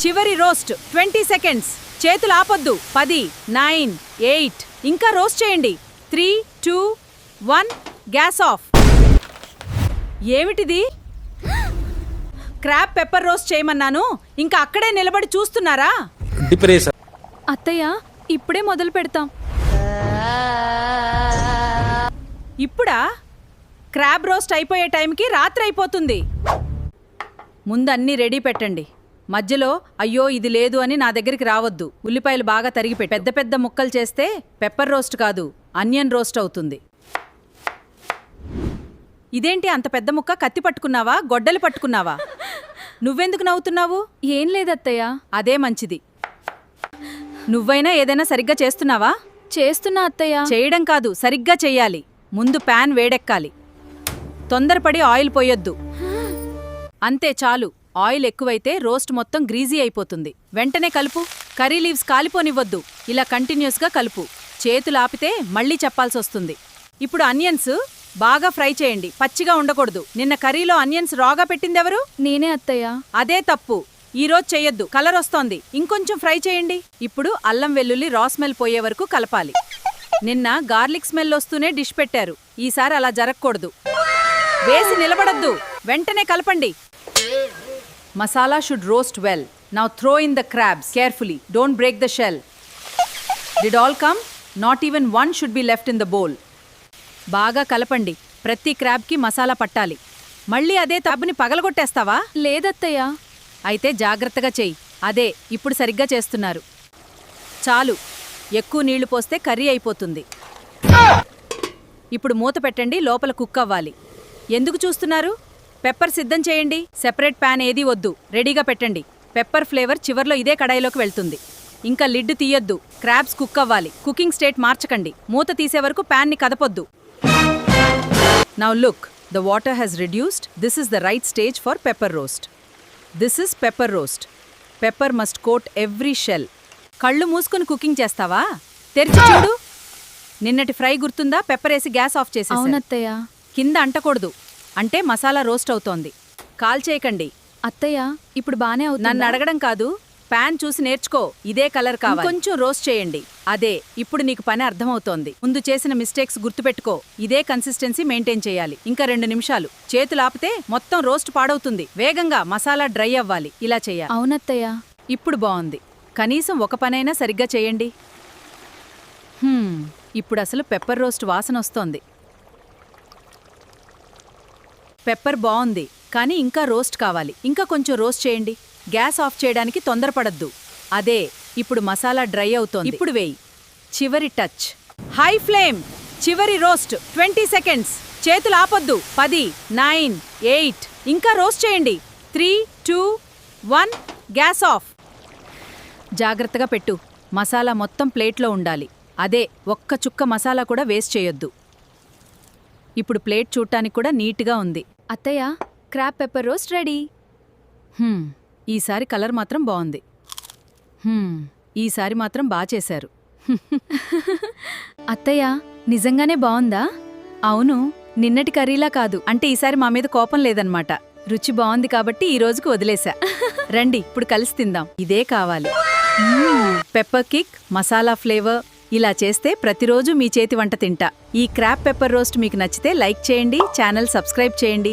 చివరి roast 20 seconds. చేతులు ఆపొద్దు. 10, 9, 8. ఇంకా రోస్ట్ చేయండి. 3, 2, 1. Gas off. ఏమిటిది? క్రాబ్ పెప్పర్ రోస్ట్ చేయమన్నాను, ఇంకా అక్కడే నిలబడి చూస్తున్నారా? అత్తయ్య, ఇప్పుడే మొదలు పెడతాం. ఇప్పుడా? క్రాబ్ రోస్ట్ అయిపోయే టైంకి రాత్రి అయిపోతుంది. ముందు అన్నీ రెడీ పెట్టండి. మధ్యలో అయ్యో ఇది లేదు అని నా దగ్గరికి రావద్దు. ఉల్లిపాయలు బాగా తరిగి పెద్ద పెద్ద ముక్కలు చేస్తే పెప్పర్ రోస్ట్ కాదు, అనియన్ రోస్ట్ అవుతుంది. ఇదేంటి అంత పెద్ద ముక్క? కత్తి పట్టుకున్నావా, గొడ్డలి పట్టుకున్నావా? నువ్వెందుకు నవ్వుతున్నావు? ఏం లేదత్తయ్య. అదే మంచిది. నువ్వైనా ఏదైనా సరిగ్గా చేస్తున్నావా? చేస్తున్నా అత్తయ్య. చేయడం కాదు, సరిగ్గా చెయ్యాలి. ముందు ప్యాన్ వేడెక్కాలి. తొందరపడి ఆయిల్ పోయొద్దు. అంతే చాలు. ఆయిల్ ఎక్కువైతే రోస్ట్ మొత్తం గ్రీజీ అయిపోతుంది. వెంటనే కలుపు. కర్రీ లీవ్స్ కాలిపోనివ్వద్దు. ఇలా కంటిన్యూస్గా కలుపు. చేతులు ఆపితే మళ్ళీ చెప్పాల్సొస్తుంది. ఇప్పుడు అనియన్స్ బాగా ఫ్రై చేయండి, పచ్చిగా ఉండకూడదు. నిన్న కర్రీలో అనియన్స్ రాగా పెట్టిందెవరు? నేనే అత్తయ్య. అదే తప్పు. ఈరోజు చెయ్యొద్దు, కలర్ వస్తోంది. ఇంకొంచెం ఫ్రై చేయండి. ఇప్పుడు అల్లం వెల్లుల్లి రా స్మెల్ పోయే వరకు కలపాలి. నిన్న గార్లిక్ స్మెల్ వస్తూనే డిష్ పెట్టారు. ఈసారి అలా జరగకూడదు. వేసి నిలబడద్దు, వెంటనే కలపండి. Masala should roast well. Now throw in the crabs carefully. Don't break the shell. Did all come? Not even one should be left in the bowl. బాగా కలపండి. ప్రతి క్రాబ్కి మసాలా పట్టాలి. మళ్ళీ అదే తప్పుని పగలగొట్టేస్తావా? లేదత్తయ్య. అయితే జాగ్రత్తగా చెయ్యి. అదే ఇప్పుడు సరిగ్గా చేస్తున్నారు. చాలు. ఎక్కువ నీళ్లు పోస్తే కర్రీ అయిపోతుంది. ఇప్పుడు మూత పెట్టండి, లోపల కుక్ అవ్వాలి. ఎందుకు చూస్తున్నారు? పెప్పర్ సిద్ధం చేయండి. సెపరేట్ ప్యాన్ ఏదీ వద్దు, రెడీగా పెట్టండి. పెప్పర్ ఫ్లేవర్ చివర్లో ఇదే కడాయిలోకి వెళ్తుంది. ఇంకా లిడ్ తీయొద్దు. క్రాబ్స్ కుక్ అవ్వాలి. కుకింగ్ స్టేట్ మార్చకండి. మూత తీసే వరకు ప్యాన్ని కదపొద్దు. Now look, the water has reduced. This is the right stage for pepper roast. This is pepper roast. Pepper must coat every shell. కళ్ళు మూసుకుని కుకింగ్ చేస్తావా? తెరిచి చూడు. నిన్నటి ఫ్రై గుర్తుందా? పెప్పర్ వేసి గ్యాస్ ఆఫ్ చేసేసారు. అవునత్తయ్య. కింద అంటకూడదు, అంటే మసాలా రోస్ట్ అవుతోంది. కాల్ చేయకండి. అత్తయ్య, ఇప్పుడు బానే అవుతుంది. నన్ను అడగడం కాదు, ప్యాన్ చూసి నేర్చుకో. ఇదే కలర్ కావాలి. కొంచెం రోస్ట్ చేయండి. అదే. ఇప్పుడు నీకు పని అర్థమవుతోంది. ముందు చేసిన మిస్టేక్స్ గుర్తుపెట్టుకో. ఇదే కన్సిస్టెన్సీ మెయింటైన్ చేయాలి. ఇంకా 2 నిమిషాలు. చేతులు ఆపితే మొత్తం రోస్ట్ పాడవుతుంది. వేగంగా మసాలా డ్రై అవ్వాలి. ఇలా చెయ్యాలి. అవునత్తయ్య. ఇప్పుడు బాగుంది. కనీసం ఒక పనైనా సరిగ్గా చేయండి. ఇప్పుడు అసలు పెప్పర్ రోస్ట్ వాసన వస్తోంది. పెప్పర్ బాగుంది, కానీ ఇంకా రోస్ట్ కావాలి. ఇంకా కొంచెం రోస్ట్ చేయండి. గ్యాస్ ఆఫ్ చేయడానికి తొందరపడద్దు. అదే. ఇప్పుడు మసాలా డ్రై అవుతోంది. ఇప్పుడు వేయి. చివరి టచ్. High flame. చివరి రోస్ట్ 20 సెకండ్స్. చేతులు ఆపొద్దు. 10, 9, 8. ఇంకా రోస్ట్ చేయండి. 3, 2, 1. Gas off. జాగ్రత్తగా పెట్టు. మసాలా మొత్తం ప్లేట్లో ఉండాలి. అదే. ఒక్క చుక్క మసాలా కూడా వేస్ట్ చేయొద్దు. ఇప్పుడు ప్లేట్ చూడటానికి కూడా నీట్గా ఉంది. అత్తయ్య, క్రాబ్ పెప్పర్ రోస్ట్ రెడీ. ఈసారి కలర్ మాత్రం బాగుంది. ఈసారి మాత్రం బాగా చేశారు. అత్తయ్య, నిజంగానే బావుందా? అవును, నిన్నటి కర్రీలా కాదు. అంటే ఈసారి మా మీద కోపం లేదన్నమాట. రుచి బాగుంది కాబట్టి ఈ రోజుకు వదిలేశా. రండి, ఇప్పుడు కలిసి తిందాం. ఇదే కావాలి. Pepper kick, masala flavour. ఇలా చేస్తే ప్రతిరోజు మీ చేతి వంట తింటా. ఈ క్రాబ్ పెప్పర్ రోస్ట్ మీకు నచ్చితే లైక్ చేయండి, ఛానల్ సబ్స్క్రైబ్ చేయండి.